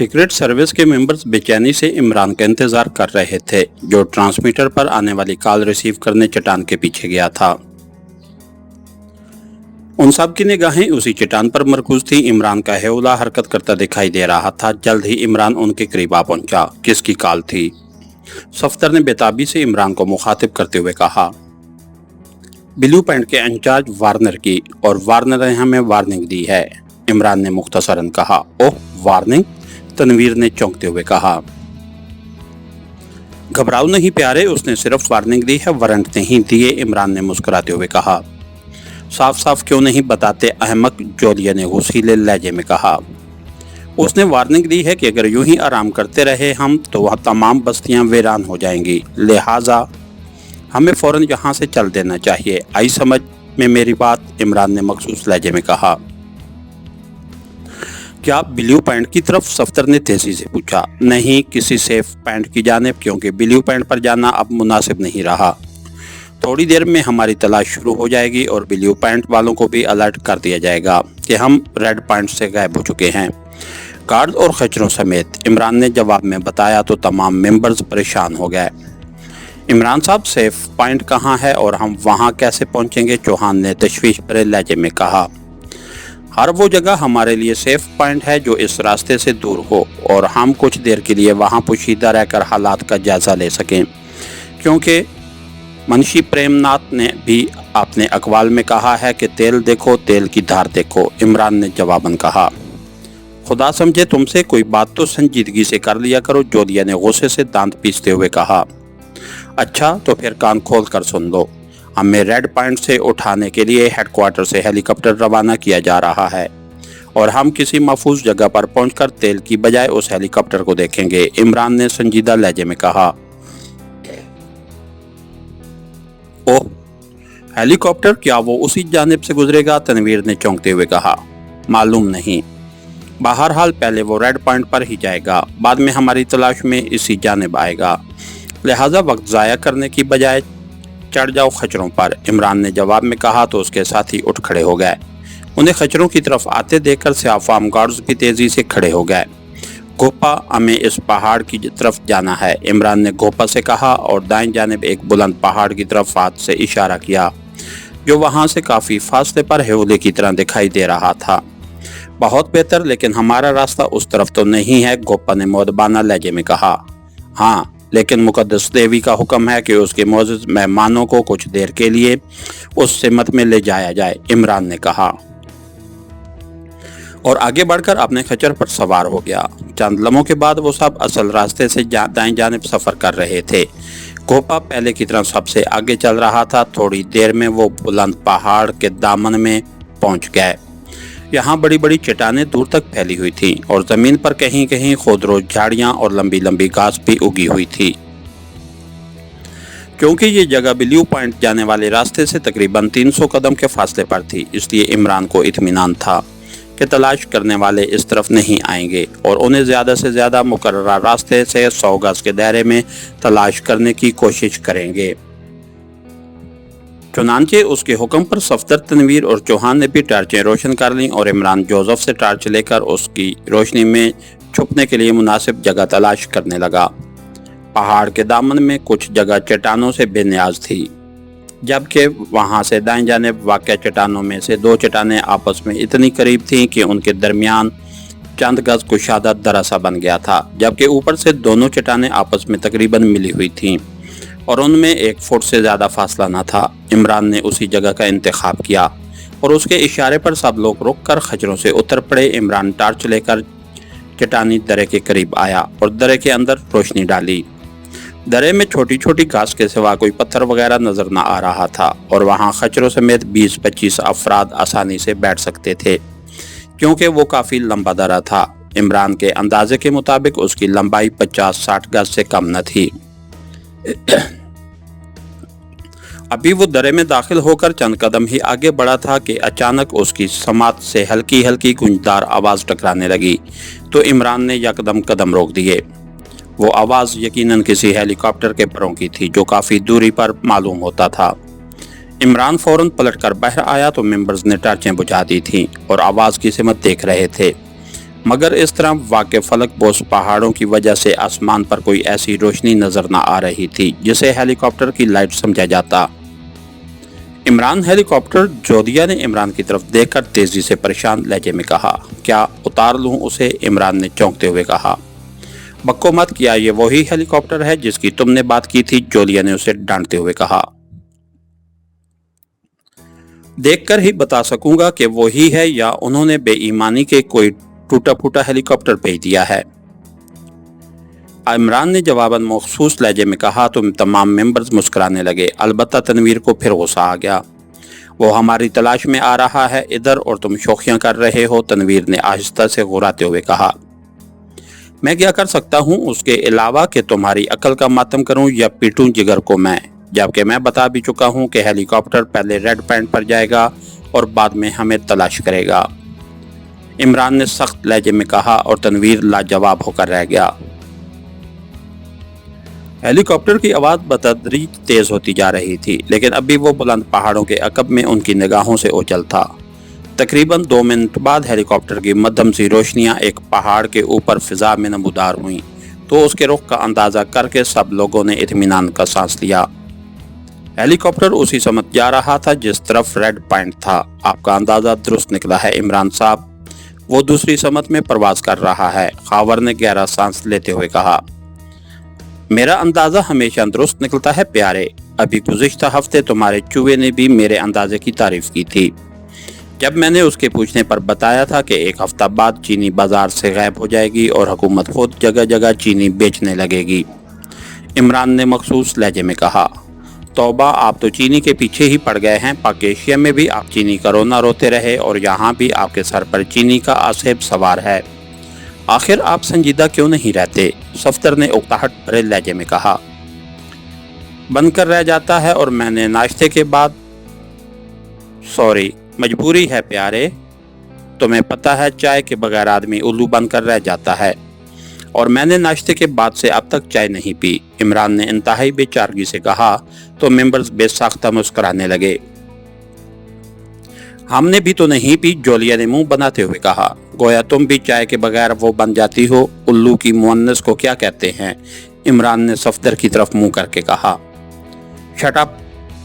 Secret service के members बेचैनी से इमरान का इंतजार कर रहे थे, जो ट्रांसमीटर पर आने वाली कॉल रिसीव करने चट्टान के पीछे गया था। उन सब की निगाहें उसी चट्टान पर मरकूज थी। इमरान का हेौला हरकत करता दिखाई दे रहा था। जल्द ही इमरान उनके करीब आ पहुंचा। किसकी कॉल थी? सफदर ने बेताबी से इमरान को मुखातिब करते हुए कहा, ब्लू पैंट के इंचार्ज वार्नर की, और वार्नर ने हमें वार्निंग दी है। इमरान ने मुख्तसरन कहा। ओह, वार्निंग? तनवीर ने चौंकते हुए कहा। घबराओ नहीं प्यारे, उसने सिर्फ वार्निंग दी है, वारंट नहीं दिए। इमरान ने मुस्कुराते हुए कहा। साफ साफ क्यों नहीं बताते अहमक, जोलिया ने गुस्सीले लहजे में कहा। उसने वार्निंग दी है कि अगर यूं ही आराम करते रहे हम तो वह तमाम बस्तियां वीरान हो जाएंगी, लिहाजा हमें फौरन यहाँ से चल देना चाहिए। आई समझ में मेरी बात? इमरान ने मखसूस लहजे में कहा। क्या ब्लू पैंट की तरफ? सफदर ने तेजी से पूछा। नहीं, किसी सेफ पैंट की जानिब, क्योंकि ब्लू पैंट पर जाना अब मुनासिब नहीं रहा। थोड़ी देर में हमारी तलाश शुरू हो जाएगी और ब्लू पैंट वालों को भी अलर्ट कर दिया जाएगा कि हम रेड पैंट से गायब हो चुके हैं, गार्ड और खच्चरों समेत। इमरान ने जवाब में बताया तो तमाम मेंबर्स परेशान हो गए। इमरान साहब, सेफ पॉइंट कहाँ है और हम वहाँ कैसे पहुँचेंगे? चौहान ने तशवीश भरे लहजे में कहा। हर वो जगह हमारे लिए सेफ पॉइंट है जो इस रास्ते से दूर हो और हम कुछ देर के लिए वहाँ पोशीदा रहकर हालात का जायजा ले सकें, क्योंकि मुंशी प्रेमनाथ ने भी अपने अकवाल में कहा है कि तेल देखो, तेल की धार देखो। इमरान ने जवाबन कहा। खुदा समझे तुमसे कोई बात तो संजीदगी से कर लिया करो, जोलिया ने गुस्से से दांत पीसते हुए कहा। अच्छा, तो फिर कान खोल कर सुन लो। हमें रेड पॉइंट से उठाने के लिए हेडक्वार्टर से हेलीकॉप्टर रवाना किया जा रहा है और हम किसी महफूज जगह पर पहुंचकर तेल की बजाय उस हेलीकॉप्टर को देखेंगे। इमरान ने संजीदा लहजे में कहा। ओह, हेलीकॉप्टर? क्या वो उसी जानिब से गुजरेगा? तनवीर ने चौंकते हुए कहा। मालूम नहीं, बहरहाल पहले वो रेड पॉइंट पर ही जाएगा, बाद में हमारी तलाश में इसी जानिब आएगा, लिहाजा वक्त ज़ाया करने की बजाय चढ़ जाओ खच्चरों पर। इमरान ने जवाब में कहा तो उसके साथी उठ खड़े हो गए। उन्हें खच्चरों की तरफ आते देखकर सियाफाम गार्ड्स भी तेजी से खड़े हो गए। गोपा, हमें इस पहाड़ की तरफ जाना है, इमरान ने गोपा से कहा और दाएं जानिब एक बुलंद पहाड़ की तरफ हाथ से इशारा किया, जो वहां से काफ़ी फासले पर हेौले की तरह दिखाई दे रहा था। बहुत बेहतर, लेकिन हमारा रास्ता उस तरफ तो नहीं है, गोपा ने मुअद्दबाना लहजे में कहा। हाँ, लेकिन मुकद्दस देवी का हुक्म है कि उसके मोअज़्ज़ज़ मेहमानों को कुछ देर के लिए उस सिमत में ले जाया जाए, इमरान ने कहा और आगे बढ़कर अपने खच्चर पर सवार हो गया। चंद लम्हों के बाद वो सब असल रास्ते से दाएं जानिब सफ़र कर रहे थे। गोपा पहले की तरह सबसे आगे चल रहा था। थोड़ी देर में वो बुलंद पहाड़ के दामन में पहुंच गए। यहाँ बड़ी बड़ी चट्टानें दूर तक फैली हुई थीं और ज़मीन पर कहीं कहीं खुदरो झाड़ियाँ और लंबी लंबी घास भी उगी हुई थी। क्योंकि ये जगह ब्लू पॉइंट जाने वाले रास्ते से तकरीबन 300 कदम के फासले पर थी, इसलिए इमरान को इत्मीनान था कि तलाश करने वाले इस तरफ नहीं आएंगे और उन्हें ज़्यादा से ज़्यादा मुकर्ररा रास्ते से 100 गज के दायरे में तलाश करने की कोशिश करेंगे। चुनांचे उसके हुक्म पर सफदर, तनवीर और चौहान ने भी टार्चें रोशन कर लीं और इमरान जोसेफ से टार्च लेकर उसकी रोशनी में छुपने के लिए मुनासिब जगह तलाश करने लगा। पहाड़ के दामन में कुछ जगह चट्टानों से बेनियाज थी, जबकि वहां से दाएं जानिब वाक़या चट्टानों में से दो चट्टानें आपस में इतनी करीब थीं कि उनके दरमियान चंद गज कुशादा दरासा बन गया था, जबकि ऊपर से दोनों चट्टानें आपस में तकरीबन मिली हुई थीं और उनमें 1 फुट से ज़्यादा फासला न था। इमरान ने उसी जगह का इंतखाब किया और उसके इशारे पर सब लोग रुक कर खच्चरों से उतर पड़े। इमरान टार्च लेकर चट्टानी दरे के करीब आया और दरे के अंदर रोशनी डाली। दरे में छोटी छोटी घास के सिवा कोई पत्थर वगैरह नजर न आ रहा था और वहाँ खच्चरों समेत 20-25 अफराद आसानी से बैठ सकते थे, क्योंकि वो काफ़ी लंबा दरा था। इमरान के अंदाजे के मुताबिक उसकी लंबाई 50-60 गज से कम न थी। अभी वो दरे में दाखिल होकर चंद कदम ही आगे बढ़ा था कि अचानक उसकी समात से हल्की हल्की गूंजदार आवाज़ टकराने लगी, तो इमरान ने यकदम कदम रोक दिए। वो आवाज़ यकीनन किसी हेलीकॉप्टर के परों की थी, जो काफ़ी दूरी पर मालूम होता था। इमरान फौरन पलटकर बाहर आया तो मेंबर्स ने टार्चें बुझा दी थीं और आवाज़ की सिमत देख रहे थे। मगर इस तरह वाक़ फलक बोस पहाड़ों की वजह से आसमान पर कोई ऐसी रोशनी नजर न आ रही थी जिसे हेलीकॉप्टर की लाइट समझा जाता। इमरान हेलीकॉप्टर, जोदिया ने इमरान की तरफ देखकर तेजी से परेशान लहजे में कहा। क्या उतार लूं उसे? इमरान ने चौंकते हुए कहा। बक्को मत, किया ये वही हेलीकॉप्टर है जिसकी तुमने बात की थी? जोदिया ने उसे डांटते हुए कहा। देखकर ही बता सकूंगा कि वही है या उन्होंने बेईमानी के कोई टूटा फूटा हेलीकॉप्टर भेज दिया है। इमरान ने जवाबन मखसूस लहजे में कहा। तुम तमाम मेंबर्स मुस्कुराने लगे। अलबत्ता तनवीर को फिर गुस्सा आ गया। वो हमारी तलाश में आ रहा है इधर और तुम शोखियां कर रहे हो, तनवीर ने आहिस्ता से घुराते हुए कहा। मैं क्या कर सकता हूँ उसके अलावा कि तुम्हारी अकल का मातम करूँ या पीटूं जिगर को मैं, जबकि मैं बता भी चुका हूँ कि हेलीकॉप्टर पहले रेड पॉइंट पर जाएगा और बाद में हमें तलाश करेगा, इमरान ने सख्त लहजे में कहा और तनवीर लाजवाब होकर रह गया। हेलीकॉप्टर की आवाज़ बतदरीज तेज होती जा रही थी, लेकिन अभी वो बुलंद पहाड़ों के अकब में उनकी निगाहों से ओझल था। तकरीबन 2 मिनट बाद हेलीकॉप्टर की मध्यम सी रोशनियां एक पहाड़ के ऊपर फिजा में नमूदार हुईं, तो उसके रुख का अंदाज़ा करके सब लोगों ने इत्मीनान का सांस लिया। हेलीकॉप्टर उसी समत जा रहा था जिस तरफ रेड पॉइंट था। आपका अंदाज़ा दुरुस्त निकला है इमरान साहब, वो दूसरी समत में परवाज कर रहा है, खावर ने गहरा सांस लेते हुए कहा। मेरा अंदाज़ा हमेशा दुरुस्त निकलता है प्यारे। अभी गुज़िश्ता हफ्ते तुम्हारे चूहे ने भी मेरे अंदाजे की तारीफ की थी, जब मैंने उसके पूछने पर बताया था कि 1 हफ्ता बाद चीनी बाजार से गायब हो जाएगी और हुकूमत खुद जगह जगह चीनी बेचने लगेगी, इमरान ने मखसूस लहजे में कहा। तौबा, आप तो चीनी के पीछे ही पड़ गए हैं। पाक एशिया में भी आप चीनी का रोना रोते रहे और यहाँ भी आपके सर पर चीनी का आसेब सवार है। आखिर आप संजीदा क्यों नहीं रहते? सफ्तर ने उकताहट भरे लहजे में कहा। बनकर रह जाता है और मैंने नाश्ते के बाद, सॉरी, मजबूरी है प्यारे, तुम्हें पता है चाय के बगैर आदमी उल्लू बनकर रह जाता है, और मैंने नाश्ते के बाद से अब तक चाय नहीं पी, इमरान ने इंतहाई बेचारगी से कहा। तो मेंबर्स बेसाख्ता मुस्कुराने लगे। हमने भी तो नहीं पी, जोलिया ने मुंह बनाते हुए कहा। गोया तुम भी चाय के बगैर वो बन जाती हो। उल्लू की मुअन्नस को क्या कहते हैं? इमरान ने सफदर की तरफ मुंह करके कहा। शट अप,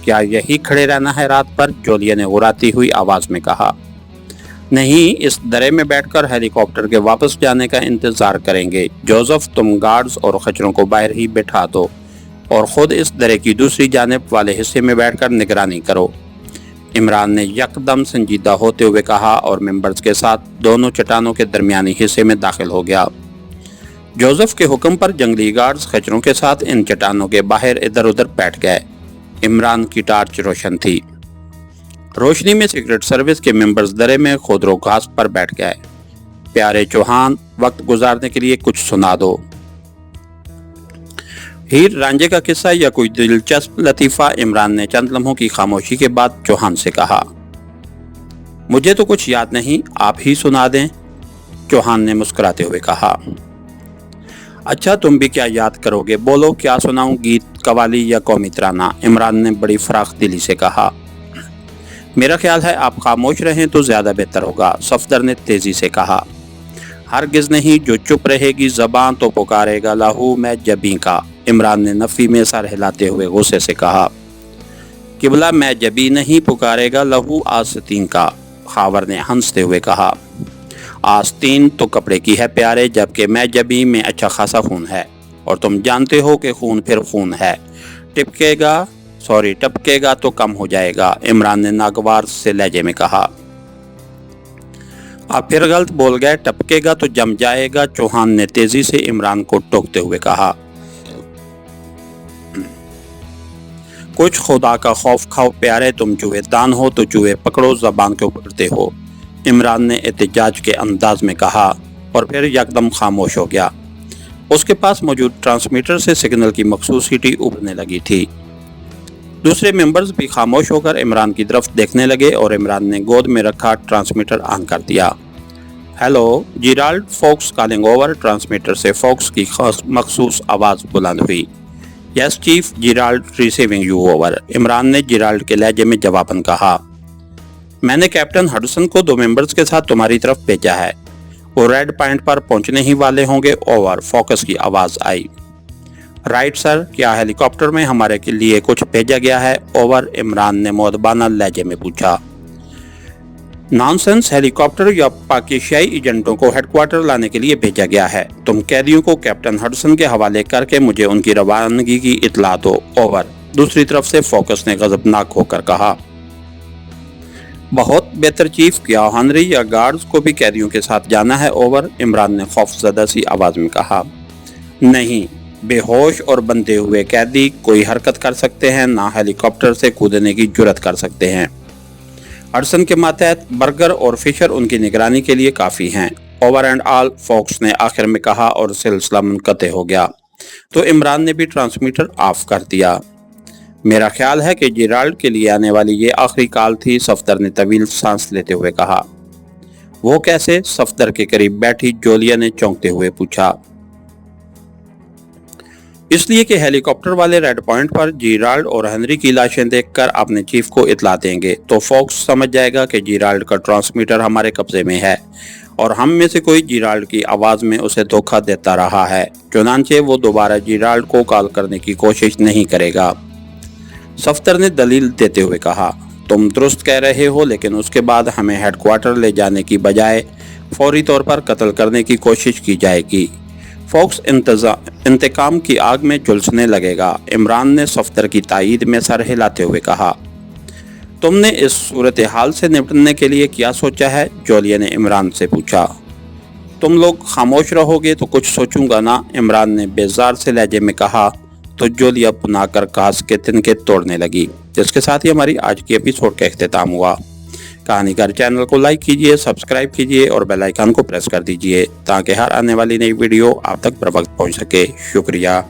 क्या यही खड़े रहना है रात भर? जोलिया ने गुर्राती हुई आवाज में कहा। नहीं, इस दरे में बैठकर हेलीकॉप्टर के वापस जाने का इंतजार करेंगे। जोसेफ, तुम गार्ड्स और खच्चरों को बाहर ही बैठा दो और खुद इस दरे की दूसरी जानिब वाले हिस्से में बैठकर निगरानी करो, इमरान ने यकदम संजीदा होते हुए कहा और मेंबर्स के साथ दोनों चट्टानों के दरमियानी हिस्से में दाखिल हो गया। जोसेफ के हुक्म पर जंगली गार्ड्स खच्चरों के साथ इन चट्टानों के बाहर इधर उधर बैठ गए। इमरान की टार्च रोशन थी। रोशनी में सीक्रेट सर्विस के मेंबर्स दरे में खुदरो घास पर बैठ गए। प्यारे चौहान, वक्त गुजारने के लिए कुछ सुना दो। हीर रांझे का किस्सा या कोई दिलचस्प लतीफ़ा, इमरान ने चंद लम्हों की खामोशी के बाद चौहान से कहा। मुझे तो कुछ याद नहीं, आप ही सुना दें, चौहान ने मुस्कुराते हुए कहा। अच्छा, तुम भी क्या याद करोगे? बोलो, क्या सुनाऊं, गीत, कवाली या कौमी तराना? इमरान ने बड़ी फराख दिली से कहा। मेरा ख्याल है आप खामोश रहें तो ज्यादा बेहतर होगा, सफदर ने तेजी से कहा। हरगिज नहीं, जो चुप रहेगी जबान तो पुकारेगा लहू मैं जबी का, इमरान ने नफी में सर हिलाते हुए गुस्से से कहा। किबला, मैं जबी नहीं, पुकारेगा लहू आस्तीन का, खावर ने हंसते हुए कहा। आस्तीन तो कपड़े की है प्यारे, जबकि मैं जबी में अच्छा खासा खून है, और तुम जानते हो कि खून फिर खून है। टपकेगा तो कम हो जाएगा, इमरान ने नागवार से लहजे में कहा। आप फिर गलत बोल गए, टपकेगा तो जम जाएगा, चौहान ने तेजी से इमरान को टोकते हुए कहा। कुछ खुदा का खौफ खाओ प्यारे, तुम चूहे दान हो तो चूहे पकड़ो, जबान क्यों पकड़ते हो, इमरान ने एहतजाज के अंदाज में कहा और फिर यकदम खामोश हो गया। उसके पास मौजूद ट्रांसमीटर से सिग्नल की मखसूसिटी उभरने लगी थी। दूसरे मेंबर्स भी खामोश होकर इमरान की तरफ देखने लगे और इमरान ने गोद में रखा ट्रांसमीटर ऑन कर दिया। Hello, Gerald Fox calling over, transmitter से फोक्स की मखसूस आवाज़ बुलंद हुई। Yes chief, Gerald receiving you over, Imran ने जिराल्ड के लहजे में जवाबन कहा। मैंने कैप्टन हडसन को 2 मेंबर्स के साथ तुम्हारी तरफ भेजा है, वो रेड पॉइंट पर पहुंचने ही वाले होंगे। ओवर, फोकस की आवाज आई। राइट सर, क्या हेलीकॉप्टर में हमारे के लिए कुछ भेजा गया है? ओवर, इमरान ने मुअद्दबाना लहजे में पूछा। नॉनसेंस, हेलीकॉप्टर या पाकिस्तानी एजेंटों को हेडक्वार्टर लाने के लिए भेजा गया है। तुम कैदियों को कैप्टन हडसन के हवाले करके मुझे उनकी रवानगी की इत्तला दो। ओवर। दूसरी तरफ से फोकस ने गजबनाक होकर कहा। बहुत बेहतर चीफ, क्या हेनरी या गार्ड्स को भी कैदियों के साथ जाना है? ओवर, इमरान ने खौफजदा सी आवाज में कहा। नहीं, बेहोश और बंधे हुए कैदी कोई हरकत कर सकते हैं, ना हेलीकॉप्टर से कूदने की जुर्रत कर सकते हैं। हडसन के मातहत बर्गर और फिशर उनकी निगरानी के लिए काफ़ी हैं। ओवर एंड ऑल, फोक्स ने आखिर में कहा और सिलसिला मुनक़ते हो गया। तो इमरान ने भी ट्रांसमीटर ऑफ कर दिया। मेरा ख्याल है कि जेराल्ड के लिए आने वाली ये आखिरी कॉल थी, सफदर ने तवील सांस लेते हुए कहा। वो कैसे? सफदर के करीब बैठी जोलिया ने चौंकते हुए पूछा। इसलिए कि हेलीकॉप्टर वाले रेड पॉइंट पर जेराल्ड और हेनरी की लाशें देखकर अपने चीफ को इतला देंगे तो फोक्स समझ जाएगा कि जेराल्ड का ट्रांसमीटर हमारे कब्जे में है और हम में से कोई जेराल्ड की आवाज में उसे धोखा देता रहा है। चुनांचे वो दोबारा जेराल्ड को कॉल करने की कोशिश नहीं करेगा। सफदर ने दलील देते हुए कहा। तुम दुरुस्त कह रहे हो, लेकिन उसके बाद हमें हेडक्वार्टर ले जाने की बजाय फौरी तौर पर कत्ल करने की कोशिश की जाएगी। फोक्स इंतकाम की आग में झुलसने लगेगा। इमरान ने सफदर की तायीद में सर हिलाते हुए कहा। तुमने इस सूरत हाल से निपटने के लिए क्या सोचा है? जोलिया ने इमरान से पूछा। तुम लोग खामोश रहोगे तो कुछ सोचूंगा ना, इमरान ने बेजार से लहजे में कहा। तो जोलिया पुनाकर घास के तिनके तोड़ने लगी। जिसके साथ ही हमारी आज की एपिसोड का इख्तिताम हुआ। कहानीकार चैनल को लाइक कीजिए, सब्सक्राइब कीजिए और बेल आइकन को प्रेस कर दीजिए ताकि हर आने वाली नई वीडियो आप तक बर वक्त पहुंच सके। शुक्रिया।